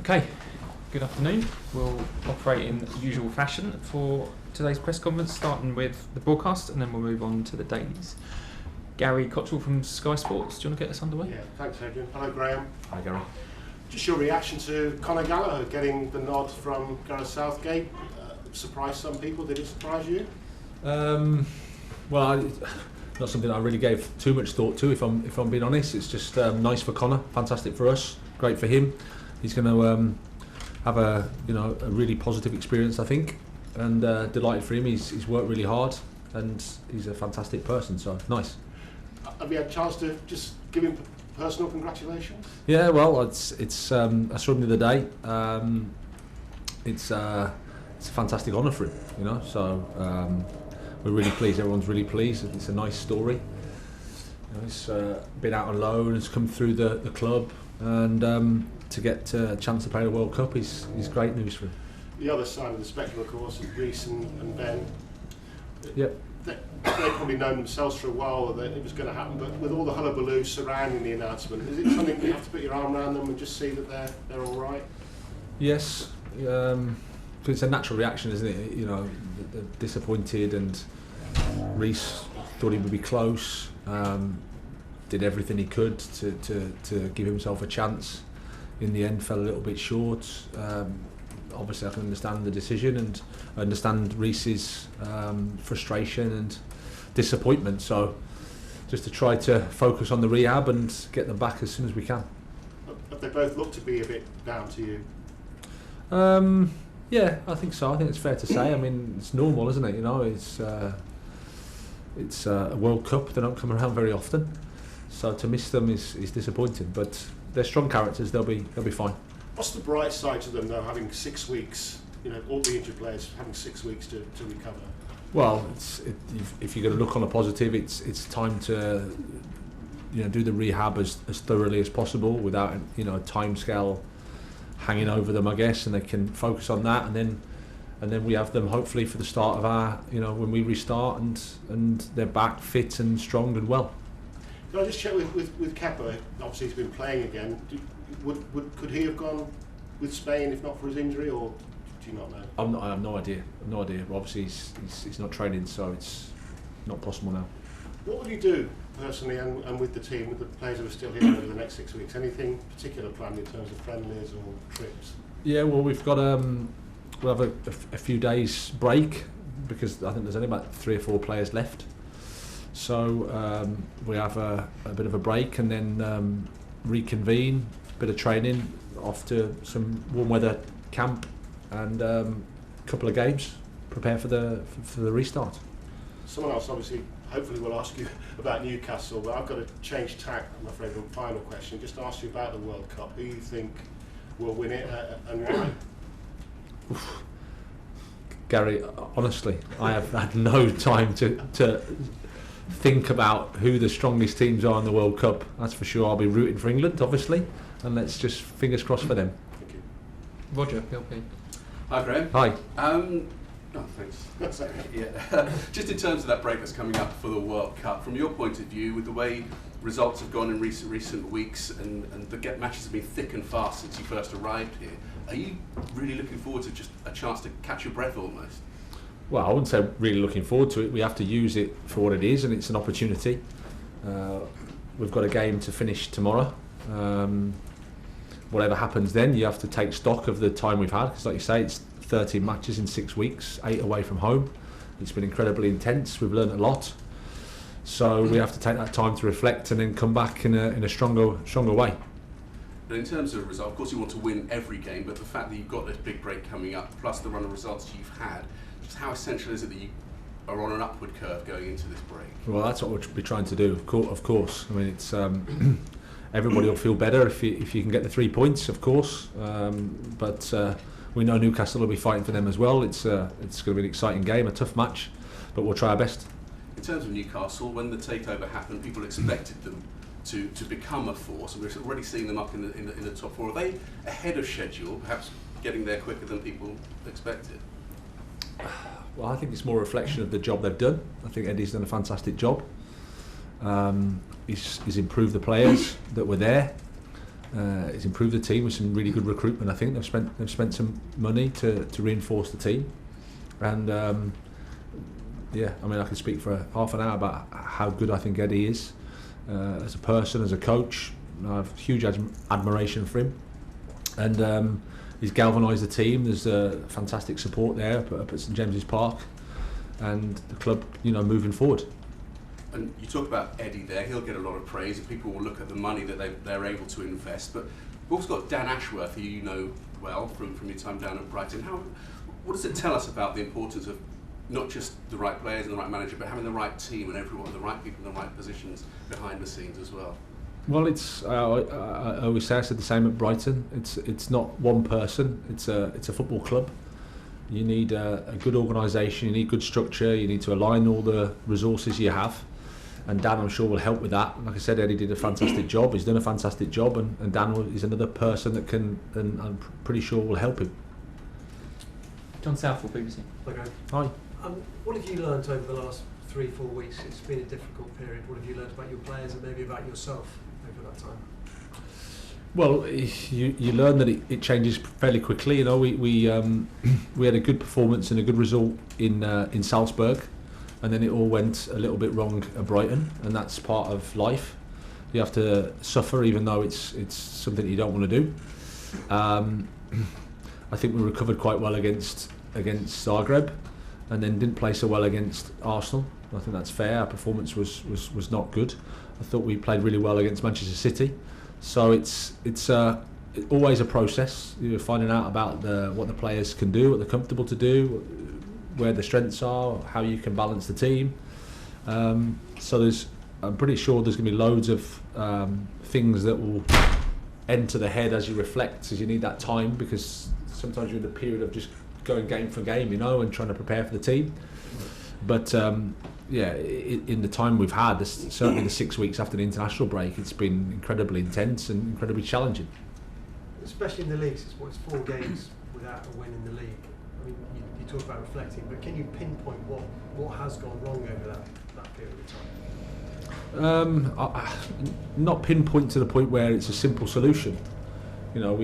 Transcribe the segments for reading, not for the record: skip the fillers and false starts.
Okay, good afternoon. We'll operate in usual fashion for today's press conference, starting with the broadcast, and then we'll move on to the dailies. Gary Cottrell from Sky Sports, do you want to get us underway? Yeah, thanks Adrian. Hello Graham. Hi Gary. Just your reaction to Conor Gallagher getting the nod from Gareth Southgate. Surprised some people, did it surprise you? Well, not something I really gave too much thought to, if I'm being honest. It's just nice for Conor, fantastic for us, great for him. He's going to have a really positive experience, I think, and delighted for him. He's worked really hard, and he's a fantastic person. So nice. Have you had a chance to just give him personal congratulations? Yeah, well, I saw him the other day. It's a fantastic honour for him, So we're really pleased. Everyone's really pleased. It's a nice story. He's been out on loan, has come through the club, and to get a chance to play the World Cup is great news for him. The other side of the spectrum, of course, is Reece and Ben. Yep. They've probably known themselves for a while that it was going to happen, but with all the hullabaloo surrounding the announcement, is it something you have to put your arm around them and just see that they're all right? Yes. It's a natural reaction, isn't it? They're disappointed, and Reece thought he would be close. Did everything he could to give himself a chance. In the end, fell a little bit short. Obviously, I can understand the decision and understand Reece's frustration and disappointment. So, just to try to focus on the rehab and get them back as soon as we can. But they both look to be a bit down to you. Yeah, I think so. I think it's fair to say. I mean, it's normal, isn't it? It's a World Cup. They don't come around very often, so to miss them is disappointing. But they're strong characters. They'll be fine. What's the bright side to them, though, having 6 weeks? All the injured players having 6 weeks to recover. Well, if you're going to look on a positive, it's time to do the rehab as thoroughly as possible without a timescale hanging over them, I guess, and they can focus on that, and then we have them hopefully for the start of our when we restart and they're back fit and strong and well. Can I just check with Kepa? Obviously he's been playing again. Could he have gone with Spain if not for his injury, or do you not know? I have no idea. Obviously he's not training, so it's not possible now. What will you do personally and with the team, with the players who are still here over the next 6 weeks? Anything particular planned in terms of friendlies or trips? Yeah, well, we've got we'll have a few days break because I think there's only about 3 or 4 players left. So we have a bit of a break and then reconvene, a bit of training, off to some warm weather camp and a couple of games, prepare for the restart. Someone else obviously hopefully will ask you about Newcastle, but I've got to change tack, I'm afraid, on final question. Just to ask you about the World Cup. Who you think will win it and why? Gary, honestly, I have had no time to think about who the strongest teams are in the World Cup. That's for sure. I'll be rooting for England, obviously, and let's just fingers crossed for them. Thank you. Roger, PLP. Hi Graham. Hi. Oh, thanks. Yeah. Just in terms of that break that's coming up for the World Cup, from your point of view, with the way results have gone in recent weeks and the matches have been thick and fast since you first arrived here, are you really looking forward to just a chance to catch your breath almost? Well, I wouldn't say really looking forward to it. We have to use it for what it is, and it's an opportunity. We've got a game to finish tomorrow. Whatever happens then, you have to take stock of the time we've had, because like you say, it's 13 matches in 6 weeks, 8 away from home. It's been incredibly intense. We've learned a lot, so we have to take that time to reflect and then come back in a stronger way. And in terms of result, of course you want to win every game, but the fact that you've got this big break coming up, plus the run of results you've had, just how essential is it that you are on an upward curve going into this break? Well, that's what we'll be trying to do, of course. I mean, it's everybody will feel better if you can get the 3 points, of course, but we know Newcastle will be fighting for them as well. It's going to be an exciting game, a tough match, but we'll try our best. In terms of Newcastle, when the takeover happened, people expected them to become a force, and we're already seeing them up in the top 4. Are they ahead of schedule, perhaps getting there quicker than people expected? Well, I think it's more a reflection of the job they've done. I think Eddie's done a fantastic job. He's improved the players that were there. He's improved the team with some really good recruitment. I think they've spent some money to reinforce the team, and I mean I can speak for half an hour about how good I think Eddie is as a person, as a coach. I have huge admiration for him, and he's galvanised the team. There's fantastic support there up at St James's Park, and the club, moving forward. And you talk about Eddie there, he'll get a lot of praise and people will look at the money that they're able to invest. But we've also got Dan Ashworth, who you know well from your time down at Brighton. What does it tell us about the importance of not just the right players and the right manager, but having the right team and everyone, the right people in the right positions behind the scenes as well? Well, it's I always say, I said the same at Brighton. It's not one person. It's a football club. You need a good organisation. You need good structure. You need to align all the resources you have. And Dan, I'm sure, will help with that. Like I said, Eddie did a fantastic job. He's done a fantastic job, and Dan is another person that can, and I'm pretty sure will help him. John Southall, BBC. Okay. Hi. What have you learnt over the last 3-4 weeks? It's been a difficult period. What have you learnt about your players and maybe about yourself over that time? Well, you learn that it changes fairly quickly. We had a good performance and a good result in Salzburg, and then it all went a little bit wrong at Brighton, and that's part of life. You have to suffer, even though it's something you don't want to do. I think we recovered quite well against Zagreb, and then didn't play so well against Arsenal. I think that's fair. Our performance was not good. I thought we played really well against Manchester City. So it's always a process. You're finding out about what the players can do, what they're comfortable to do, where the strengths are, how you can balance the team. So I'm pretty sure there's going to be loads of things that will enter the head as you reflect, as you need that time, because sometimes you're in a period of just going game for game, and trying to prepare for the team. But in the time we've had, certainly the 6 weeks after the international break, it's been incredibly intense and incredibly challenging. Especially in the leagues, it's 4 games without a win in the league. I mean, you talk about reflecting, but can you pinpoint what has gone wrong over that period of time? Not pinpoint to the point where it's a simple solution. I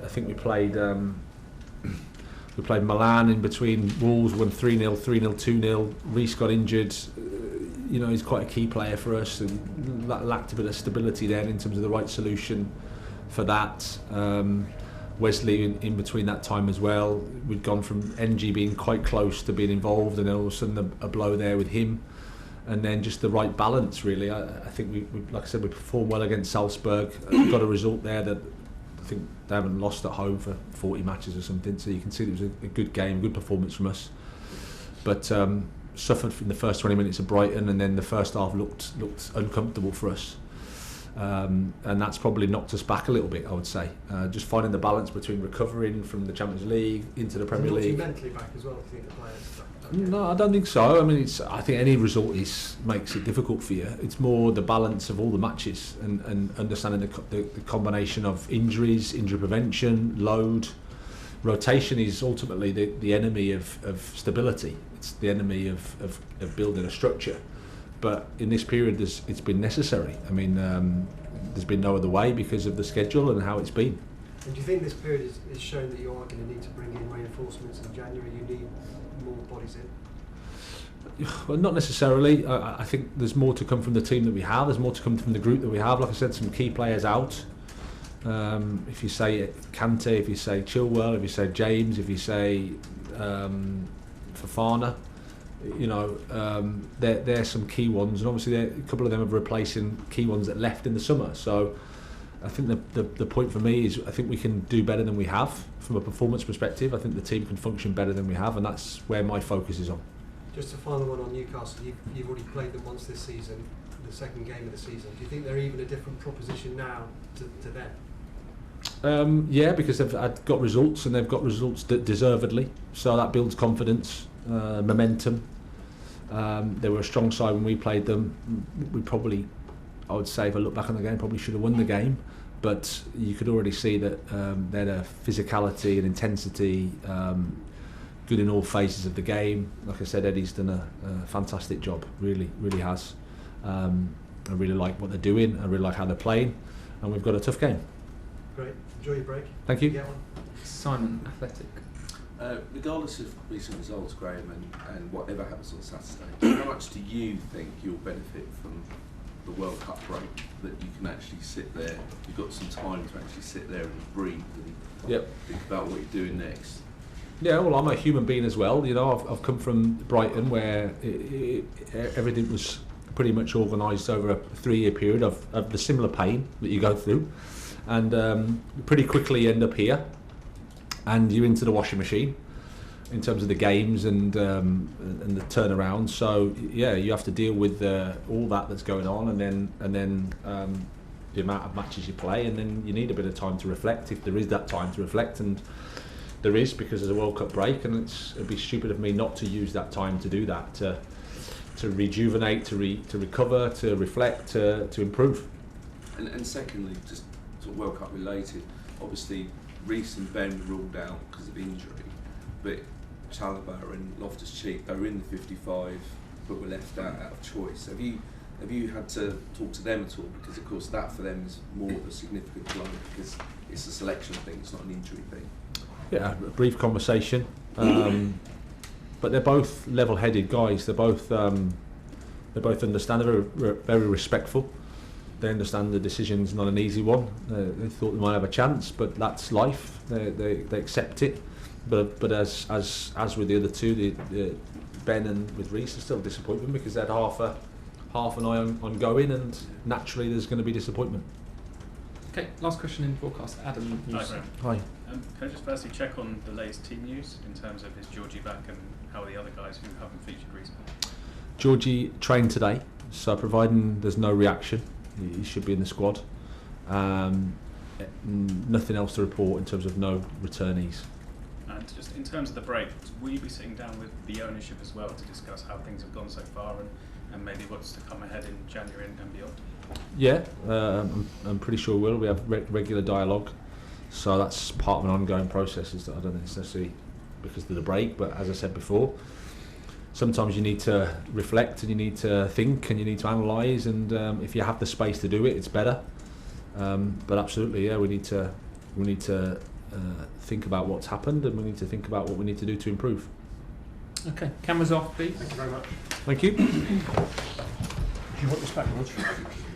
think we played Milan in between Wolves, won 3-0, 3-0, 2-0. Reece got injured. He's quite a key player for us, and lacked a bit of stability then in terms of the right solution for that. Wesley in between that time as well. We'd gone from NG being quite close to being involved, and then all of a sudden a blow there with him. And then just the right balance, really. I think we like I said, we performed well against Salzburg. Got a result there that I think they haven't lost at home for 40 matches or something, so you can see it was a good game, good performance from us. But suffered in the first 20 minutes of Brighton, and then the first half looked uncomfortable for us. And that's probably knocked us back a little bit, I would say. Just finding the balance between recovering from the Champions League into the Premier League. Mentally back as well, do you think the players? No, I don't think so. I mean, I think any result makes it difficult for you. It's more the balance of all the matches and understanding the combination of injuries, injury prevention, load. Rotation is ultimately the enemy of stability. It's the enemy of building a structure. But in this period, it's been necessary. I mean, there's been no other way because of the schedule and how it's been. And do you think this period is shown that you are going to need to bring in reinforcements in January? You need more bodies in? Well, not necessarily. I think there's more to come from the team that we have. There's more to come from the group that we have. Like I said, some key players out. If you say Kante, if you say Chilwell, if you say James, if you say Fofana, they're some key ones, and obviously a couple of them are replacing key ones that left in the summer. So I think the point for me is I think we can do better than we have from a performance perspective. I think the team can function better than we have, and that's where my focus is on. Just a final one on Newcastle. You've already played them once this season, the second game of the season. Do you think they're even a different proposition now to them? Yeah, because they've got results, and they've got results deservedly. So that builds confidence, momentum. They were a strong side when we played them. We probably, I would say, if I look back on the game, probably should have won the game. But you could already see that they had a physicality and intensity, good in all phases of the game. Like I said, Eddie's done a fantastic job, really, really has. I really like what they're doing. I really like how they're playing, and we've got a tough game. Great. Enjoy your break. Thank you. Get one. Simon, Athletic. Regardless of recent results, Graham, and whatever happens on Saturday, how much do you think you'll benefit from the World Cup break, that you can actually sit there, you've got some time to actually sit there and breathe and think about what you're doing next? Yeah, well, I'm a human being as well. You know, I've come from Brighton where everything was pretty much organised over a 3-year period of the similar pain that you go through, and pretty quickly you end up here, and you're into the washing machine in terms of the games and the turnaround. So yeah, you have to deal with all that's going on, and then the amount of matches you play, and then you need a bit of time to reflect if there is that time to reflect, and there is, because there's a World Cup break, and it'd be stupid of me not to use that time to do that, to rejuvenate, to recover, to reflect, to improve. And secondly, just sort of World Cup related, obviously Reece and Ben were ruled out because of injury, but Chalobah and Loftus-Cheek, they were in the 55 but were left out of choice. Have you had to talk to them at all? Because of course that for them is more of a significant blow, because it's a selection thing, it's not an injury thing. Yeah, a brief conversation, but they're both level-headed guys. They both understand. They're very respectful. They understand the decision's not an easy one. They thought they might have a chance, but that's life. They accept it. But as with the other two, the Ben and with Reece, there's still disappointment because they had half an eye on going, and naturally there's going to be disappointment. Okay, last question in broadcast. Adam. Hi, Graham. Hi. Can I just firstly check on the latest team news in terms of is Georgie back, and how are the other guys who haven't featured recently? Georgie trained today, so providing there's no reaction, he should be in the squad. Nothing else to report in terms of no returnees. And just in terms of the break, will you be sitting down with the ownership as well to discuss how things have gone so far, and maybe what's to come ahead in January and beyond? Yeah, I'm pretty sure we have regular dialogue, so that's part of an ongoing process. I don't think it's necessarily because of the break, but as I said before, sometimes you need to reflect and you need to think and you need to analyse, and if you have the space to do it, it's better. But absolutely, yeah, we need to think about what's happened, and we need to think about what we need to do to improve. Okay, cameras off, please. Thank you very much. Thank you. Do you want this back, Rog?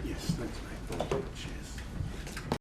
Yes, thanks, mate.